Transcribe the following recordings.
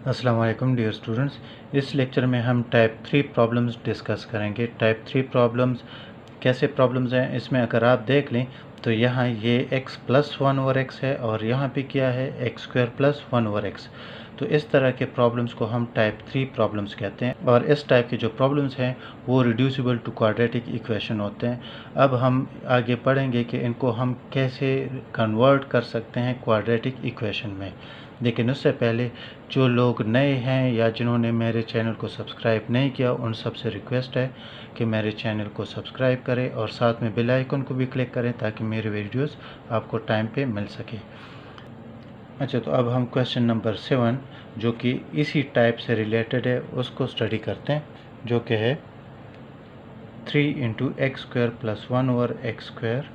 अस्सलाम वालेकुम dear students. इस लेक्चर में हम टाइप 3 प्रॉब्लम्स डिस्कस करेंगे। टाइप 3 प्रॉब्लम्स कैसे प्रॉब्लम्स हैं, इसमें अगर आप देख लें तो यहाँ ये x+1/x है और यहाँ पे क्या है x² + 1/x। तो इस तरह के प्रॉब्लम्स को हम टाइप 3 प्रॉब्लम्स कहते हैं और इस टाइप के जो प्रॉब्लम्स हैं वो रिड्यूसिबल टू क्वाड्रेटिक इक्वेशन होते हैं। अब हम आगे पढ़ेंगे कि इनको हम कैसे कन्वर्ट कर सकते हैं क्वाड्रेटिक इक्वेशन में। लेकिन उससे पहले जो लोग नए हैं या जिन्होंने मेरे चैनल को सब्सक्राइब नहीं किया, उन सब से रिक्वेस्ट है कि मेरे चैनल को सब्सक्राइब करें और साथ में बेल आइकन को भी क्लिक करें ताकि मेरे वीडियोस आपको टाइम पे मिल सके। अच्छा, तो अब हम क्वेश्चन नंबर 7 जो कि इसी टाइप से रिलेटेड है उसको स्टडी करते हैं, जो कि है 3 × x² + 1/x² -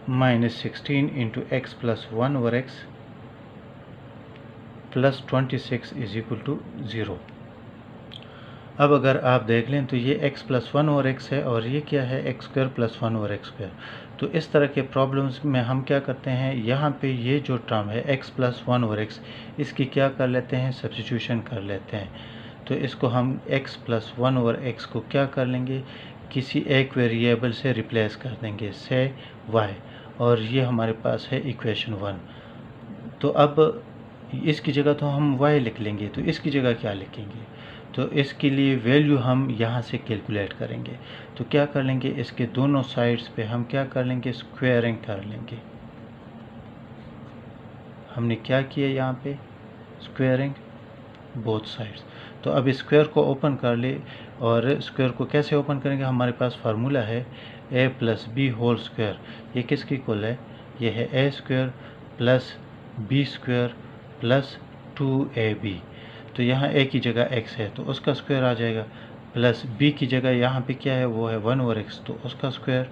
16 × x + 1/x + 26 = 0। अब अगर आप देख लें तो ये x + 1/x है और ये क्या है x² + 1/x²। तो इस तरह के प्रॉब्लम्स में हम क्या करते हैं, यहाँ पे ये जो टर्म है x + 1/x, इसकी क्या कर लेते हैं, सब्स्टिट्यूशन कर लेते हैं। तो इसको हम x + 1/x को क्या कर लेंगे, किसी एक वेरिएबल से रिप्लेस कर देंगे, से y, और ये हमारे पास है इक्वेशन 1। तो अब इसकी जगह तो हम y लिख लेंगे, तो इसकी जगह क्या लिखेंगे, तो इसके लिए वैल्यू हम यहाँ से कैलकुलेट करेंगे। तो क्या कर लेंगे, इसके दोनों साइड्स पे हम क्या कर लेंगे, स्क्वायरिंग कर लेंगे। हमने क्या किया यहाँ पे, स्क्वायरिंग बोथ साइड्स। तो अब स्क्वायर को ओपन कर ले, और स्क्वायर को कैसे ओपन करेंगे, हमारे पास फार्मूला है a + b²। ये किसकी इक्वल है, ये है a² + b² + 2ab। तो यहाँ a की जगह x है तो उसका स्क्वायर आ जाएगा, प्लस b की जगह यहाँ पे क्या है, वो है 1/x, तो उसका स्क्वायर,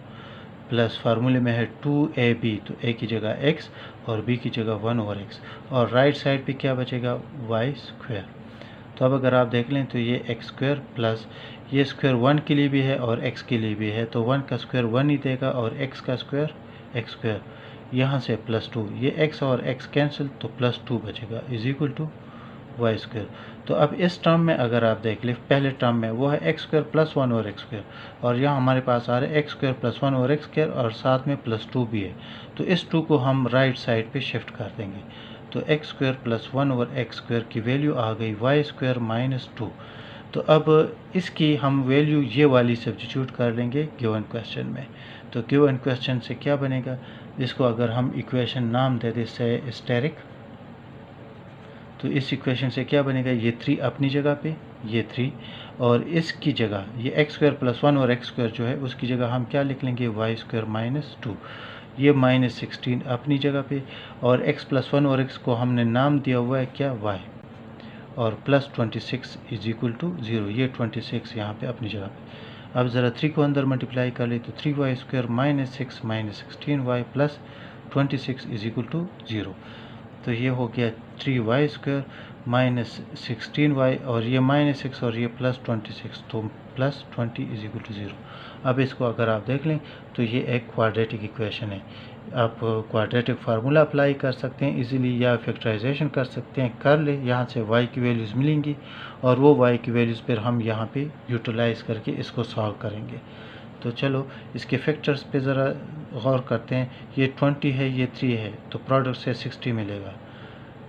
प्लस फार्मूले में है 2ab, तो a की जगह x और b की जगह 1/x, और राइट साइड पे क्या बचेगा, y²। तो अब अगर आप देख लें तो ये x² प्लस ये स्क्वायर 1 के लिए भी है और x के लिए भी है, तो 1 का स्क्वायर 1 ही देगा और x का स्क्वायर x², यहाँ से +2, ये x और x कैंसिल, तो +2 बचेगा = y²। तो अब इस टर्म में अगर आप देख लें, पहले टर्म में वो है x² + 1/x², और यहाँ हमारे पास आ रहा है x² + 1/x² और साथ में +2 भी है। तो इस 2 को हम राइट साइड पे शिफ्ट कर देंगे, तो x² + 1/x² की वैल्यू आ गई y² - 2। तो अब इसकी हम वैल्यू ये वाली सब्स्टिट्यूट कर लेंगे गिवन क्वेश्चन में। तो गिवन क्वेश्चन से क्या बनेगा, इसको अगर हम इक्वेशन नाम दे दें से स्टेरिक, तो इस इक्वेशन से क्या बनेगा, ये 3 अपनी जगह पे, ये 3, और इसकी जगह ये x² + 1/x² जो है उसकी जगह हम क्या लिख लेंगे, y² - 2। ये -16 अपनी जगह पे, और x + 1/x को हमने नाम दिया हुआ है क्या, y, और +26 = 0। ये 26 यहाँ पे अपनी जगह पे। अब ज़रा 3 को अंदर मल्टीप्लाई कर ले तो 3y² - 6 - 16y + 26 = 0। तो ये हो गया 3y² - 16y, और ये -6 और ये +26, तो +20 = 0। अब इसको अगर आप देख लें तो ये एक क्वाड्रेटिक इक्वेशन है। आप क्वाड्रेटिक फार्मूला अप्लाई कर सकते हैं इजीली, या फैक्टराइजेशन कर सकते हैं, कर ले, यहाँ से y की वैल्यूज़ मिलेंगी और वो y की वैल्यूज़ पर हम यहाँ पे यूटिलाइज़ करके इसको सॉल्व करेंगे। तो चलो इसके फैक्टर्स पे ज़रा गौर करते हैं। ये 20 है, ये 3 है, तो प्रोडक्ट से 60 मिलेगा,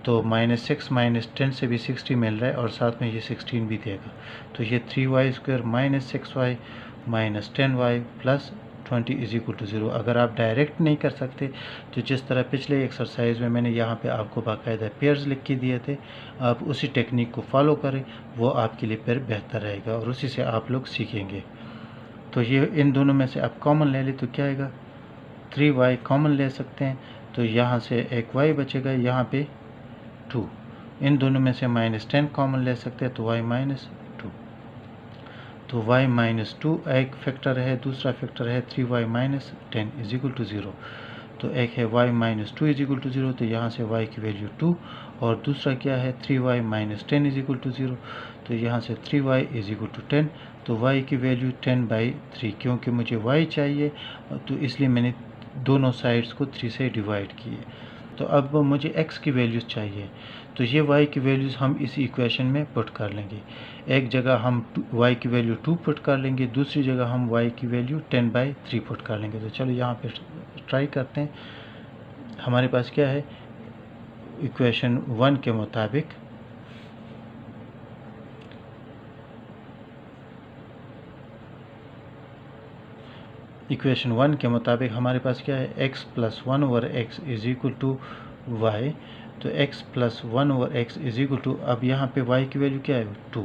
तो -6 - 10 से भी 60 मिल रहा है और साथ में ये 16 भी देगा। तो ये 3y² - 6y - 10y + 20 = 0। अगर आप डायरेक्ट नहीं कर सकते तो जिस तरह पिछले एक्सरसाइज में मैंने यहाँ पे आपको बाकायदा पेयर्स लिख के दिए थे, आप उसी टेक्निक को फॉलो करें, वो आपके लिए फिर बेहतर रहेगा और उसी से आप लोग सीखेंगे। तो ये इन दोनों में से आप कॉमन ले लें तो क्या आएगा, 3y कॉमन ले सकते हैं, तो यहाँ से एक y बचेगा, यहाँ पे 2, इन दोनों में से -10 कॉमन ले सकते हैं तो y - 2, तो y - 2 एक फैक्टर है, दूसरा फैक्टर है 3y - 10 = 0। तो एक है y - 2 = 0, तो यहाँ से y की वैल्यू 2, और दूसरा क्या है 3y - 10 = 0, तो यहाँ से 3y = 10, तो y की वैल्यू 10/3, क्योंकि मुझे y चाहिए तो इसलिए मैंने दोनों साइड्स को 3 से डिवाइड किए। तो अब मुझे x की वैल्यूज़ चाहिए, तो ये y की वैल्यूज़ हम इस इक्वेशन में पुट कर लेंगे। एक जगह हम y की वैल्यू 2 पुट कर लेंगे, दूसरी जगह हम y की वैल्यू 10/3 पुट कर लेंगे। तो चलो यहाँ पे ट्राई करते हैं। हमारे पास क्या है, इक्वेशन 1 के मुताबिक हमारे पास क्या है, x plus 1/x is equal to y। तो x plus 1/x is equal to, अब यहाँ पे y की वैल्यू क्या है, 2,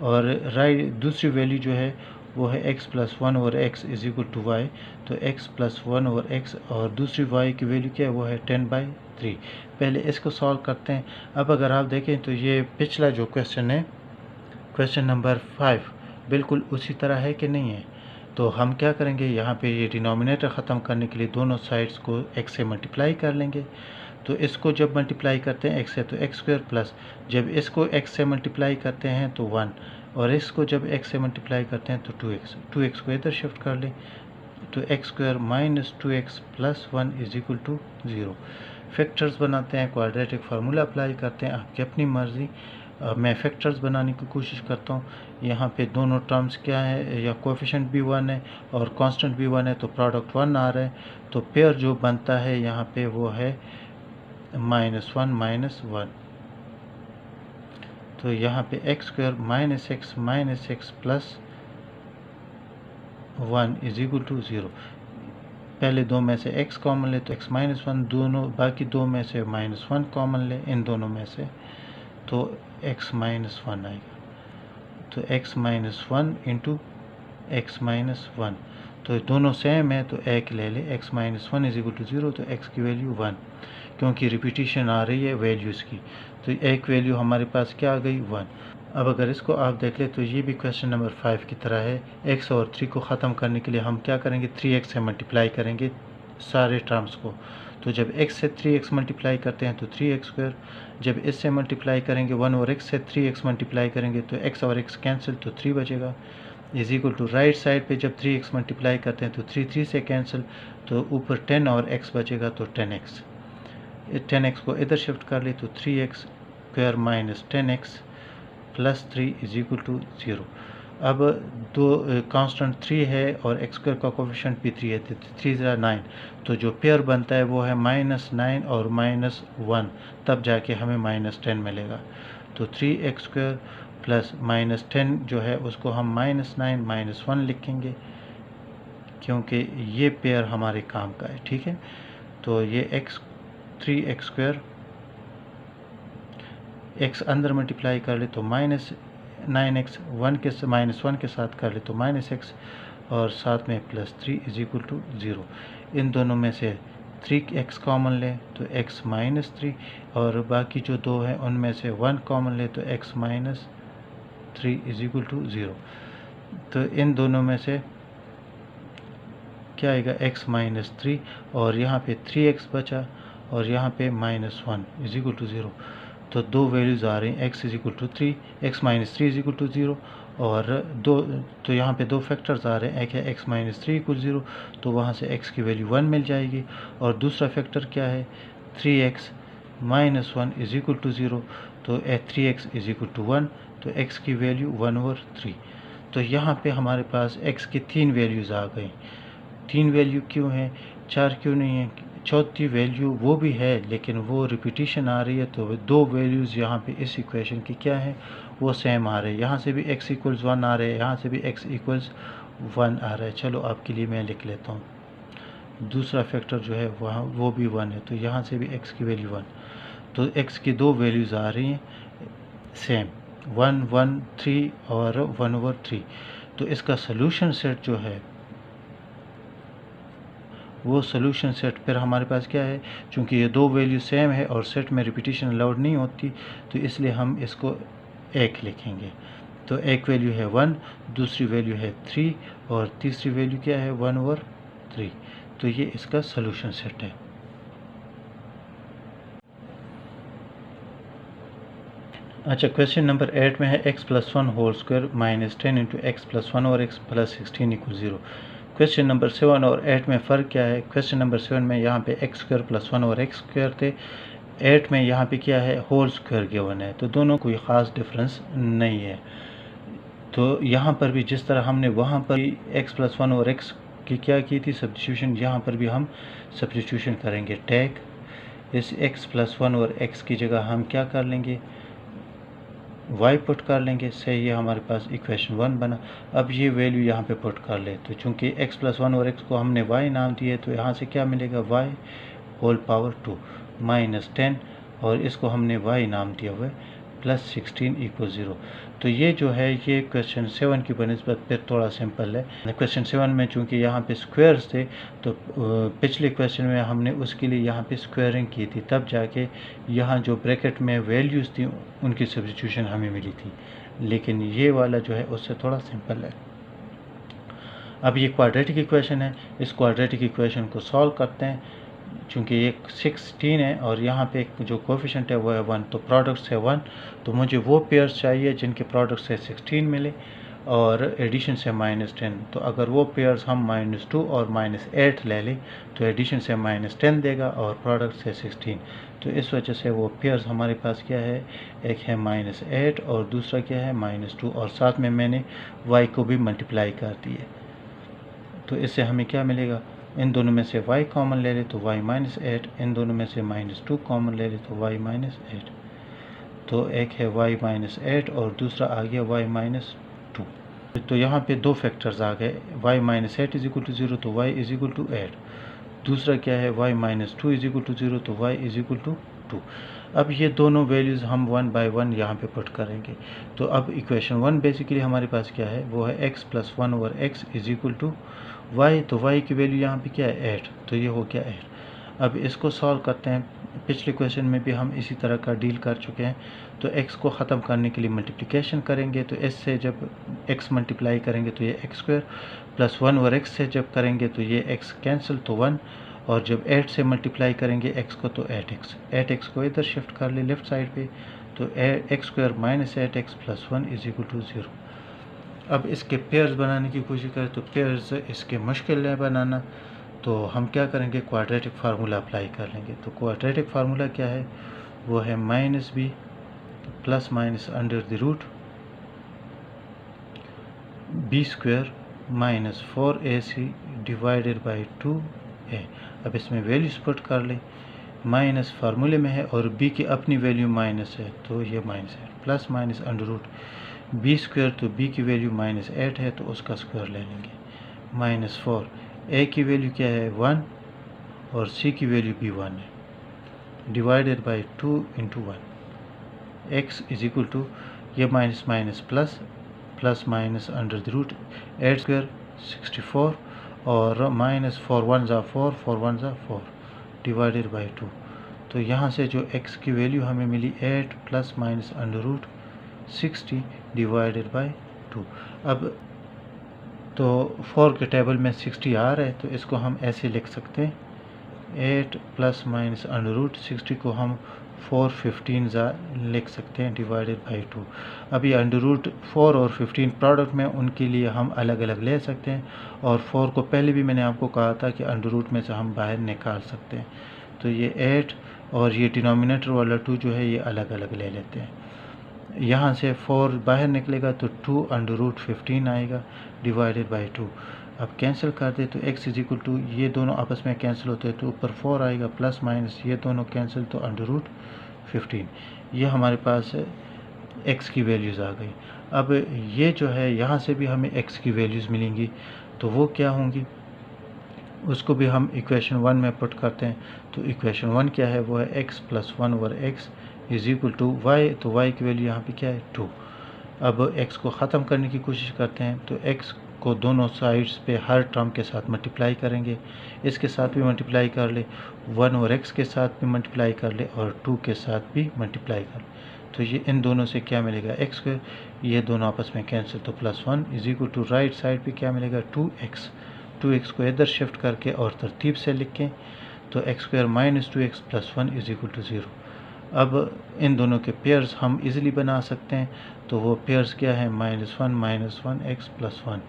और राइट दूसरी वैल्यू जो है वो है x plus 1/x is equal to y। तो x प्लस 1/x और दूसरी y की वैल्यू क्या है, वो है 10/3। पहले इसको सॉल्व करते हैं। अब अगर आप देखें तो ये पिछला जो क्वेश्चन है, क्वेश्चन नंबर 5, बिल्कुल उसी तरह है कि नहीं है। तो हम क्या करेंगे, यहाँ पे ये डिनोमिनेटर ख़त्म करने के लिए दोनों साइड्स को x से मल्टीप्लाई कर लेंगे। तो इसको जब मल्टीप्लाई करते हैं x से तो x स्क्वायर प्लस, जब इसको x से मल्टीप्लाई करते हैं तो 1, और इसको जब x से मल्टीप्लाई करते हैं तो 2x को इधर शिफ्ट कर लें। तो x square minus 2x plus 1 is equal to 0। Factors बनाते हैं, क्वाड्रेटिक फार्मूला अप्लाई करते हैं, आपकी अपनी मर्ज़ी। मैं फैक्टर्स बनाने की कोशिश करता हूँ। यहाँ पे दोनों टर्म्स क्या है, या कोएफिशिएंट भी 1 है और कांस्टेंट भी 1 है, तो प्रोडक्ट 1 आ रहा है। तो पेयर जो बनता है यहाँ पे वो है -1 -1। तो यहाँ पे x square minus X plus 1 is equal to 0। पहले दो में से x कॉमन ले तो x माइनस 1, दोनों बाकी दो में से -1 कॉमन ले इन दोनों में से, तो x माइनस 1 आएगा। तो x minus 1 into x minus 1, तो दोनों सेम है तो एक ले ले, x minus 1 is equal to 0। तो x की वैल्यू 1, क्योंकि रिपीटिशन आ रही है वैल्यूज़ की, तो एक वैल्यू हमारे पास क्या आ गई, 1। अब अगर इसको आप देख ले तो ये भी क्वेश्चन नंबर 5 की तरह है। x और 3 को ख़त्म करने के लिए हम क्या करेंगे, 3x से मल्टीप्लाई करेंगे सारे टर्म्स को। तो जब x से 3x मल्टीप्लाई करते हैं तो 3x स्क्वायर, जब इससे मल्टीप्लाई करेंगे 1 और x से 3x मल्टीप्लाई करेंगे तो x और x कैंसिल, तो 3 बचेगा is equal to, right side पे जब 3x मल्टीप्लाई करते हैं तो 3 से कैंसिल, तो ऊपर 10 और x बचेगा तो 10x को इधर शिफ्ट कर ले तो 3x square minus 10x plus 3 is equal to 0। अब दो कांस्टेंट 3 है और x स्क्वायर का कोएफिशिएंट भी 3 है, तो 3 ज़रा 9, तो जो पेयर बनता है वो है -9 और -1, तब जाके हमें -10 मिलेगा। तो 3x स्क्वायर प्लस -10 जो है उसको हम -9 -1 लिखेंगे, क्योंकि ये पेयर हमारे काम का है, ठीक है। तो ये 3x स्क्वायर, x अंदर मल्टीप्लाई कर ले तो -9x, -1 के साथ कर ले तो -x, और साथ में +3 इज इक्वल टू 0। इन दोनों में से 3x कॉमन लें तो x -3, और बाकी जो दो हैं उनमें से 1 कॉमन लें तो x -3 इज इक्वल टू 0। तो इन दोनों में से क्या आएगा, x -3, और यहाँ पे 3x बचा, और यहाँ पे -1 इज इक्वल टू 0। तो दो वैल्यूज़ आ रही हैं, x is equal to 3, x -3 is equal to 0, और दो, तो यहाँ पे दो फैक्टर्स आ रहे हैं, एक है x -3 इक्वल 0, तो वहाँ से x की वैल्यू 1 मिल जाएगी, और दूसरा फैक्टर क्या है, 3x -1 इज इक्वल टू 0, तो 3x इज इक्वल टू 1, तो x की वैल्यू 1/3। तो यहाँ पे हमारे पास x की 3 वैल्यूज़ आ गई। 3 वैल्यू क्यों है, 4 क्यों नहीं है, चौथी वैल्यू वो भी है लेकिन वो रिपीटिशन आ रही है, तो दो वैल्यूज़ यहाँ पे इस इक्वेशन की क्या है, वो सेम आ रहे हैं। यहाँ से भी x इक्वल्स 1 आ रहे हैं, यहाँ से भी x इक्वल्स 1 आ रहा है। चलो आपके लिए मैं लिख लेता हूँ, दूसरा फैक्टर जो है वहाँ वो भी 1 है, तो यहाँ से भी x की वैल्यू 1, तो x की दो वैल्यूज़ आ रही हैं सेम, 1 1 3 और 1/3। तो इसका सोल्यूशन सेट जो है वो सोल्यूशन सेट फिर हमारे पास क्या है, चूँकि ये दो वैल्यू सेम है और सेट में रिपीटिशन अलाउड नहीं होती, तो इसलिए हम इसको 1 लिखेंगे। तो एक वैल्यू है 1, दूसरी वैल्यू है 3, और तीसरी वैल्यू क्या है, 1/3। तो ये इसका सोल्यूशन सेट है। अच्छा, क्वेश्चन नंबर 8 में है x + 1 होल स्क्वायर -10 × x + 1 और x + 16 = 0। क्वेश्चन नंबर 7 और 8 में फ़र्क क्या है? क्वेश्चन नंबर 7 में यहाँ पे एक्स स्क्वायर प्लस 1 और एक्स स्क्वायर थे, 8 में यहाँ पे क्या है, होल स्क्वायर गिवन है, तो दोनों कोई ख़ास डिफरेंस नहीं है। तो यहाँ पर भी जिस तरह हमने वहाँ पर एक्स प्लस 1 और एक्स की क्या की थी सब्स्टिट्यूशन, यहाँ पर भी हम सब्स्टिट्यूशन करेंगे। टेक इस एक्स प्लस 1 और एक्स की जगह हम क्या कर लेंगे, y पुट कर लेंगे, से ये हमारे पास इक्वेशन 1 बना। अब ये वैल्यू यहाँ पे पुट कर ले, तो चूँकि x प्लस 1 और x को हमने y नाम दिए, तो यहाँ से क्या मिलेगा, y होल पावर 2 माइनस 10, और इसको हमने y नाम दिया हुआ है प्लस 16 इक्वल 0। तो ये जो है ये क्वेश्चन 7 की बनिस्बत फिर थोड़ा सिंपल है। क्वेश्चन 7 में चूँकि यहाँ पे स्क्वायर्स थे, तो पिछले क्वेश्चन में हमने उसके लिए यहाँ पे स्क्वायरिंग की थी, तब जाके यहाँ जो ब्रैकेट में वैल्यूज़ थी उनकी सब्स्टिट्यूशन हमें मिली थी, लेकिन ये वाला जो है उससे थोड़ा सिंपल है। अब ये क्वाड्रेटिक इक्वेशन है, इस क्वाड्रेटिक इक्वेशन को सॉल्व करते हैं। चूँकि ये 16 है और यहाँ पे जो कोफिशिएंट है वो है 1, तो प्रोडक्ट है 1, तो मुझे वो पेयर्स चाहिए जिनके प्रोडक्ट से 16 मिले और एडिशन से -10। तो अगर वो पेयर्स हम -2 और -8 ले लें तो एडिशन से -10 देगा और प्रोडक्ट से 16। तो इस वजह से वो पेयर्स हमारे पास क्या है, एक है -8 और दूसरा क्या है -2, और साथ में मैंने y को भी मल्टीप्लाई कर दिए। तो इससे हमें क्या मिलेगा, इन दोनों में से y कॉमन ले ले तो y -8, इन दोनों में से -2 कॉमन ले ले तो y -8। तो एक है y -8 और दूसरा आ गया y -2। तो यहाँ पे दो फैक्टर्स आ गए, y -8 इज इक्वल टू 0 तो y इज इक्वल टू 8, दूसरा क्या है y -2 इज इक्वल टू 0 तो y इज इक्वल टू 2। अब ये दोनों वैल्यूज़ हम 1 बाय 1 यहाँ पे पुट करेंगे। तो अब इक्वेशन 1 बेसिकली हमारे पास क्या है, वो है x plus 1 over x is equal to y, तो y की वैल्यू यहाँ पे क्या है 8, तो ये हो गया 8। अब इसको सॉल्व करते हैं, पिछले क्वेश्चन में भी हम इसी तरह का डील कर चुके हैं। तो x को ख़त्म करने के लिए मल्टीप्लिकेशन करेंगे, तो s से जब x मल्टीप्लाई करेंगे तो ये x square, plus 1 over x से जब करेंगे तो ये x कैंसिल तो 1, और जब 8 से मल्टीप्लाई करेंगे x को तो 8x को इधर शिफ्ट कर ले लेफ़्ट साइड पे, तो x square minus 8x plus 1 is equal to 0। अब इसके पेयर्स बनाने की कोशिश करें तो पेयर्स इसके मुश्किल है बनाना, तो हम क्या करेंगे, क्वाड्रेटिक फार्मूला अप्लाई कर लेंगे। तो क्वाड्रेटिक फार्मूला क्या है, वो है -b plus minus under the root b square minus 4ac divided by 2a। अब इसमें वैल्यूज पुट कर ले, माइनस फार्मूले में है और b की अपनी वैल्यू माइनस है, तो ये माइनस है, plus minus under root b square, तो b की वैल्यू -8 है तो उसका स्क्वायर ले लेंगे, -4, a की वैल्यू क्या है 1 और c की वैल्यू भी 1 है, divided by 2 into 1, x is equal to ये minus minus plus, plus minus under the root 8 square 64 और -4 1 ज़ा 4 4 1 ज़ा 4 डिवाइडेड बाई 2। तो यहाँ से जो x की वैल्यू हमें मिली 8 plus minus under root 60 divided by 2। अब तो 4 के टेबल में 60 आ रहा है, तो इसको हम ऐसे लिख सकते हैं, 8 प्लस माइनस अंडर रूट 60 को हम 415 लिख सकते हैं डिवाइडेड बाई 2। अब ये अंडर रूट 4 और 15 प्रोडक्ट में उनके लिए हम अलग अलग ले सकते हैं, और 4 को पहले भी मैंने आपको कहा था कि अंडर रूट में से हम बाहर निकाल सकते हैं। तो ये 8 और ये डिनोमिनेटर वाला 2 जो है ये अलग अलग ले लेते हैं। यहाँ से 4 बाहर निकलेगा तो 2 अंडर रूट 15 आएगा डिवाइडेड बाई 2। अब कैंसिल कर दे तो x इज इक्वल टू, ये दोनों आपस में कैंसिल होते हैं तो ऊपर 4 आएगा, प्लस माइनस ये दोनों कैंसिल तो अंडर रूट 15। ये हमारे पास x की वैल्यूज़ आ गई। अब ये जो है यहाँ से भी हमें x की वैल्यूज़ मिलेंगी, तो वो क्या होंगी उसको भी हम इक्वेशन 1 में पुट करते हैं। तो इक्वेशन 1 क्या है, वो है x plus 1 over x is equal to y, तो y की वैल्यू यहाँ पे क्या है 2। अब x को ख़त्म करने की कोशिश करते हैं, तो x को दोनों साइड्स पे हर टर्म के साथ मल्टीप्लाई करेंगे, इसके साथ भी मल्टीप्लाई कर ले, 1 और x के साथ भी मल्टीप्लाई कर ले और 2 के साथ भी मल्टीप्लाई कर ले, तो ये इन दोनों से क्या मिलेगा x स्क्वायर, ये दोनों आपस में कैंसिल, तो plus 1 is equal to right side पे क्या मिलेगा 2x को इधर शिफ्ट करके और तरतीब से लिखें, तो x square minus 2x plus 1 is equal to 0। अब इन दोनों के पेयर्स हम इजीली बना सकते हैं, तो वो पेयर्स क्या है -1 -1 x plus 1,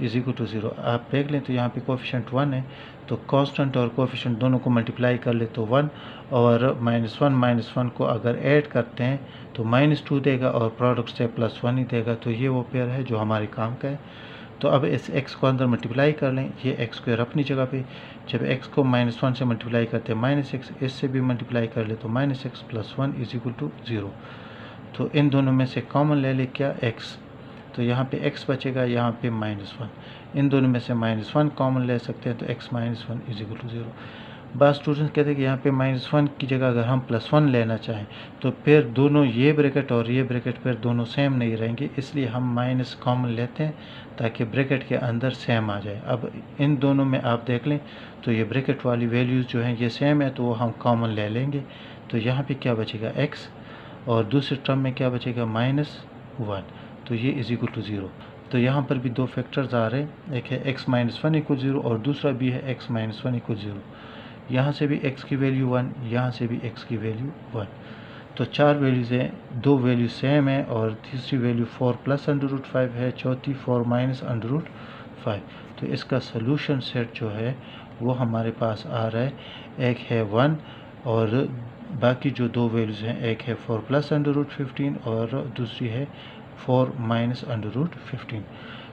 is equal to 0। आप देख लें तो यहाँ पे कोफिशिएंट 1 है, तो कांस्टेंट और कोफिशिएंट दोनों को मल्टीप्लाई कर ले तो 1, और -1 को अगर ऐड करते हैं तो -2 देगा और प्रोडक्ट से +1 ही देगा। तो ये वो पेयर है जो हमारे काम का है। तो अब इस x को अंदर मल्टीप्लाई कर लें, ये x² अपनी जगह पे, जब x को -1 से मल्टीप्लाई करते हैं -x, इससे भी मल्टीप्लाई कर ले तो -x + 1 इज इक्वल टू 0। तो इन दोनों में से कॉमन ले ले क्या, x, तो यहाँ पे x बचेगा, यहाँ पे -1, इन दोनों में से -1 कॉमन ले सकते हैं तो x - 1 इज इक्वल टू 0। बाद स्टूडेंट्स कहते हैं कि यहाँ पे -1 की जगह अगर हम +1 लेना चाहें तो फिर दोनों ये ब्रैकेट और ये ब्रैकेट फिर दोनों सेम नहीं रहेंगे, इसलिए हम माइनस कॉमन लेते हैं ताकि ब्रैकेट के अंदर सेम आ जाए। अब इन दोनों में आप देख लें तो ये ब्रैकेट वाली वैल्यूज़ जो हैं ये सेम है, तो वो हम कॉमन ले लेंगे। तो यहाँ पे क्या बचेगा x, और दूसरे टर्म में क्या बचेगा -1, तो ये इज इक्वल टू 0। तो यहाँ पर भी दो फैक्टर्स आ रहे हैं, एक है x - 1 = 0 और दूसरा भी है x - 1 = 0। यहाँ से भी x की वैल्यू 1, यहाँ से भी x की वैल्यू 1। तो चार वैल्यूज़ हैं, दो वैल्यू सेम है और तीसरी वैल्यू 4 + √5 है, चौथी 4 - √5। तो इसका सलूशन सेट जो है वो हमारे पास आ रहा है, एक है 1 और बाकी जो दो वैल्यूज़ हैं, एक है 4 + √15 और दूसरी है 4 - √15।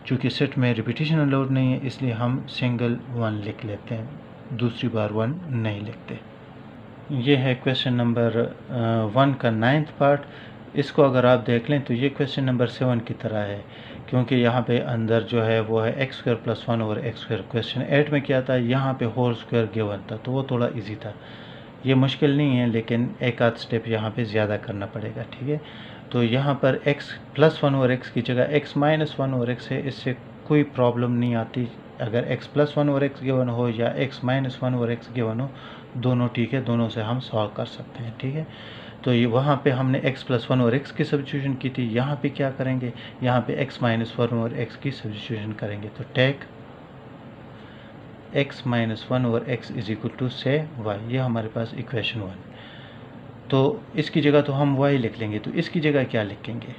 चूँकि सेट में रिपीटिशन अलाउड नहीं है इसलिए हम सिंगल 1 लिख लेते हैं, दूसरी बार 1 नहीं लिखते। ये है क्वेश्चन नंबर 1 का 9th पार्ट। इसको अगर आप देख लें तो ये क्वेश्चन नंबर 7 की तरह है, क्योंकि यहाँ पे अंदर जो है वो है x² + 1 और x²। क्वेश्चन 8 में क्या था, यहाँ पे होल स्क्वायर गिवन था, तो वो थोड़ा इजी था। ये मुश्किल नहीं है लेकिन एक आध स्टेप यहाँ पे ज़्यादा करना पड़ेगा, ठीक है। तो यहाँ पर x + 1 और x की जगह x - 1 और x है, इससे कोई प्रॉब्लम नहीं आती। अगर x + 1 और x गिवन हो या x - 1 और x गिवन हो, दोनों ठीक है, दोनों से हम सॉल्व कर सकते हैं, ठीक है। तो ये वहाँ पे हमने x + 1 और x की सब्स्टिट्यूशन की थी, यहाँ पे क्या करेंगे, यहाँ पे x - 1 और x की सब्स्टिट्यूशन करेंगे। तो टेक x - 1 और x इज इक्वल टू से y, ये हमारे पास इक्वेशन 1। तो इसकी जगह तो हम y लिख लेंगे, तो इसकी जगह क्या लिखेंगे,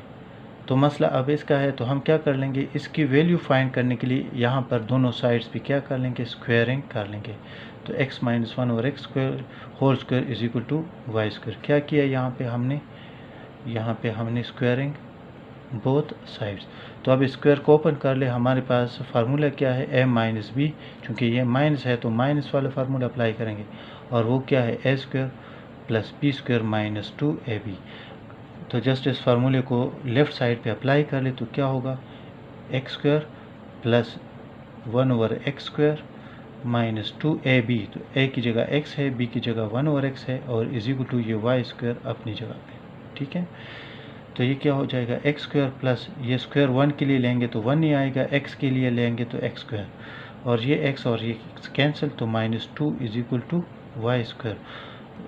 तो मसला अब इसका है, तो हम क्या कर लेंगे, इसकी वैल्यू फाइंड करने के लिए यहाँ पर दोनों साइड्स पे क्या कर लेंगे, स्क्वायरिंग कर लेंगे। तो x - 1 और x² whole square is equal to y²। क्या किया यहाँ पे हमने स्क्वायरिंग बोथ साइड्स। तो अब स्क्वायर को ओपन कर ले, हमारे पास फार्मूला क्या है, a - b, चूँकि ये माइनस है तो माइनस वाला फार्मूला अप्लाई करेंगे, और वो क्या है a² + b² - 2ab। तो जस्ट इस फार्मूले को लेफ़्ट साइड पे अप्लाई कर ले तो क्या होगा, x² + 1/x² - 2ab। तो a की जगह x है, b की जगह 1/x है, और इज इक्वल टू ये y² अपनी जगह पे, ठीक है। तो ये क्या हो जाएगा, x² प्लस ये स्क्वायर 1 के लिए लेंगे तो 1 नहीं आएगा, x के लिए लेंगे तो x², और ये x और ये कैंसिल, तो -2 इज इक्वल टू y²।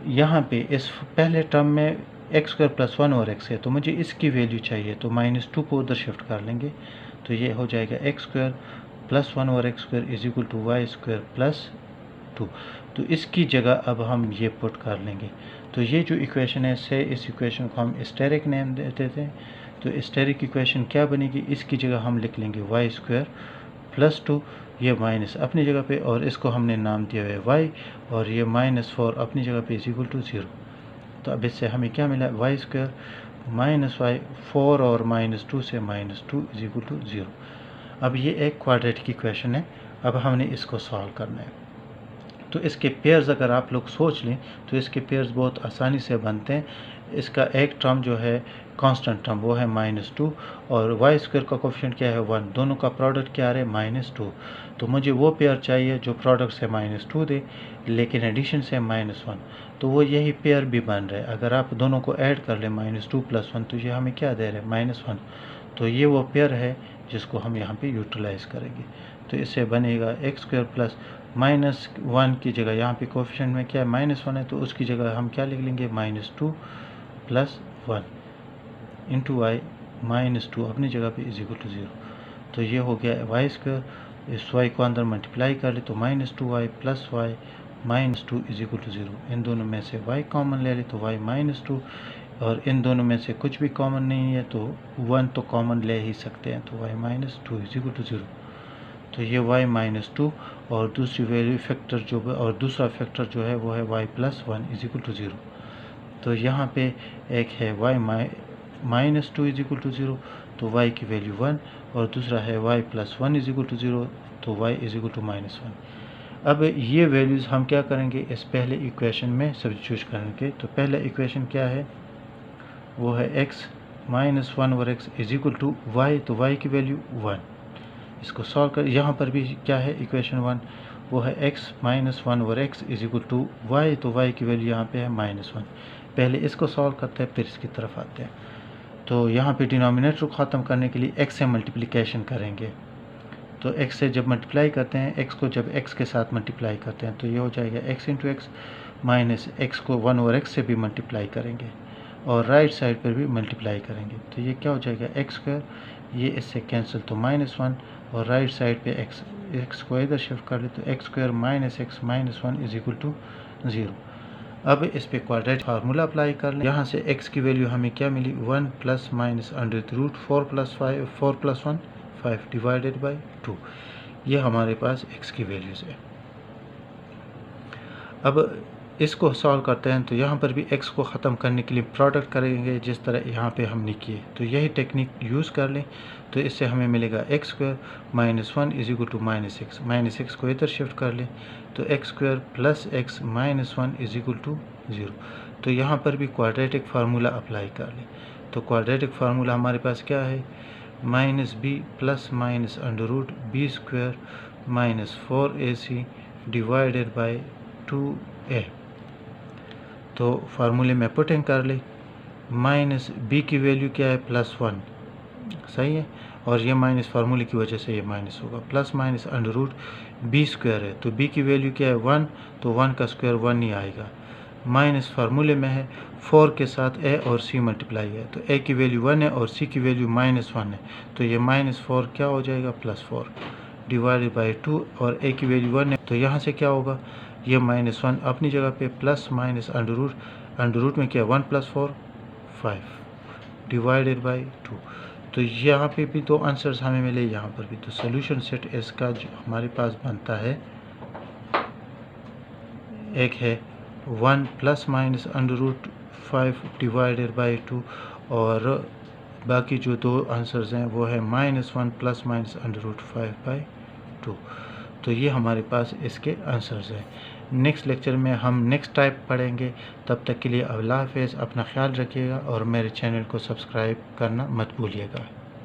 यहाँ पे इस पहले टर्म में x² + 1 और x है, तो मुझे इसकी वैल्यू चाहिए, तो -2 को उधर शिफ्ट कर लेंगे, तो ये हो जाएगा x² + 1 और x² is equal to y² + 2। तो इसकी जगह अब हम ये पुट कर लेंगे। तो ये जो इक्वेशन है से इस इक्वेशन को हम स्टेरिक नेम देते थे। तो स्टेरिक इक्वेशन क्या बनेगी, इसकी जगह हम लिख लेंगे y² + 2, ये माइनस अपनी जगह पे, और इसको हमने नाम दिया है y, और ये -4 अपनी जगह पे इज इक्वल टू 0। तो अब इससे हमें क्या मिला, y² - y, 4 और -2 से -2 इज इक्वल टू 0। अब ये एक क्वाड्रेटिक इक्वेशन है, अब हमने इसको सॉल्व करना है। तो इसके पेयर्स अगर आप लोग सोच लें तो इसके पेयर्स बहुत आसानी से बनते हैं। इसका एक टर्म जो है कांस्टेंट टर्म वो है -2, और y² का कोफिशिएंट क्या है 1, दोनों का प्रोडक्ट क्या है -2। तो मुझे वो पेयर चाहिए जो प्रोडक्ट से -2 दे लेकिन एडिशन से -1, तो वो यही पेयर भी बन रहे हैं। अगर आप दोनों को ऐड कर लें -2 + 1, तो ये हमें क्या दे रहे हैं -1। तो ये वो पेयर है जिसको हम यहाँ पे यूटिलाइज़ करेंगे। तो इससे बनेगा x² + -1 की जगह, यहाँ पे कोफिशिएंट में क्या है -1 है, तो उसकी जगह हम क्या लिख लेंगे, -2 + 1 इंटू y -2 अपनी जगह पे इज इक्वल टू 0। तो ये हो गया y², इस y को अंदर मल्टीप्लाई कर ले तो -2y + y -2 is equal to 0। इन दोनों में से y कॉमन ले ले तो y -2, और इन दोनों में से कुछ भी कॉमन नहीं है तो 1 तो कॉमन ले ही सकते हैं, तो y -2 इज इक्वल टू 0। तो ये y माइनस 2 और दूसरी वैल्यू फैक्टर जो और दूसरा फैक्टर जो है वो है y plus 1 is equal to 0। तो यहाँ पे एक है y minus 2 is equal to 0, तो y की वैल्यू 1, और दूसरा है y plus 1 is equal to 0, तो y is equal to minus 1। अब ये वैल्यूज़ हम क्या करेंगे, इस पहले इक्वेशन में सब्स्टिट्यूट करेंगे। तो पहला इक्वेशन क्या है, वो है x minus 1 over x is equal to y, तो y की वैल्यू 1। इसको सॉल्व कर, यहाँ पर भी क्या है इक्वेशन 1, वो है x minus 1 over x is equal to y, तो y की वैल्यू यहाँ पे है माइनस 1। पहले इसको सॉल्व करते हैं फिर इसकी तरफ आते हैं। तो यहाँ पे डिनोमिनेटर को ख़त्म करने के लिए x से मल्टीप्लिकेशन करेंगे। तो x से जब मल्टीप्लाई करते हैं, x को जब x के साथ मल्टीप्लाई करते हैं तो ये हो जाएगा x into x, minus x को 1 ओवर x से भी मल्टीप्लाई करेंगे और राइट साइड पर भी मल्टीप्लाई करेंगे। तो ये क्या हो जाएगा एक्स स्क्वायर, ये इससे कैंसिल, तो माइनस 1, और राइट साइड पे x को इधर शिफ्ट कर ले तो x square minus x minus 1 is equal to 0। अब इस पे क्वाड्रेटिक फार्मूला अप्लाई कर लें। यहाँ से x की वैल्यू हमें क्या मिली, 1 plus minus under root 4 plus 1 5 divided by 2। ये हमारे पास x की वैल्यूज़ है। अब इसको सॉल्व करते हैं तो यहाँ पर भी x को ख़त्म करने के लिए प्रोडक्ट करेंगे जिस तरह यहाँ पे हमने किए। तो यही टेक्निक यूज़ कर लें, तो इससे हमें मिलेगा x square minus 1 is equal to minus x को इधर शिफ्ट कर लें तो x square plus x minus 1 is equal to 0। तो यहाँ पर भी क्वाड्रेटिक फार्मूला अप्लाई कर लें। तो क्वाड्रेटिक फार्मूला हमारे पास क्या है, minus b plus minus under root b square minus 4ac divided by 2a। तो फार्मूले में पुटिंग कर ले, माइनस बी की वैल्यू क्या है प्लस 1, सही है, और ये माइनस फार्मूले की वजह से ये माइनस होगा, plus minus under root b square है, तो बी की वैल्यू क्या है 1, तो 1 का स्क्वायर 1 ही आएगा, माइनस फार्मूले में है 4 के साथ ए और सी मल्टीप्लाई है, तो ए की वैल्यू 1 है और सी की वैल्यू माइनस 1 है, तो ये माइनस 4 क्या हो जाएगा प्लस 4 डिवाइडेड बाई 2, और ए की वैल्यू 1 है, तो यहाँ से क्या होगा, ये माइनस 1 अपनी जगह पे प्लस माइनस अंडर रूट में क्या 1 प्लस 4 5 डिवाइडेड बाई 2। तो यहाँ पे भी दो आंसर्स हमें मिले, यहाँ पर भी। तो सोल्यूशन सेट इसका जो हमारे पास बनता है, एक है 1 plus minus under root 5 divided by 2, और बाकी जो दो आंसर्स हैं वो है -1 plus minus under root 5 by 2। तो ये हमारे पास इसके आंसर्स हैं। नेक्स्ट लेक्चर में हम नेक्स्ट टाइप पढ़ेंगे। तब तक के लिए अल्लाह हाफ़िज़, अपना ख्याल रखिएगा और मेरे चैनल को सब्सक्राइब करना मत भूलिएगा।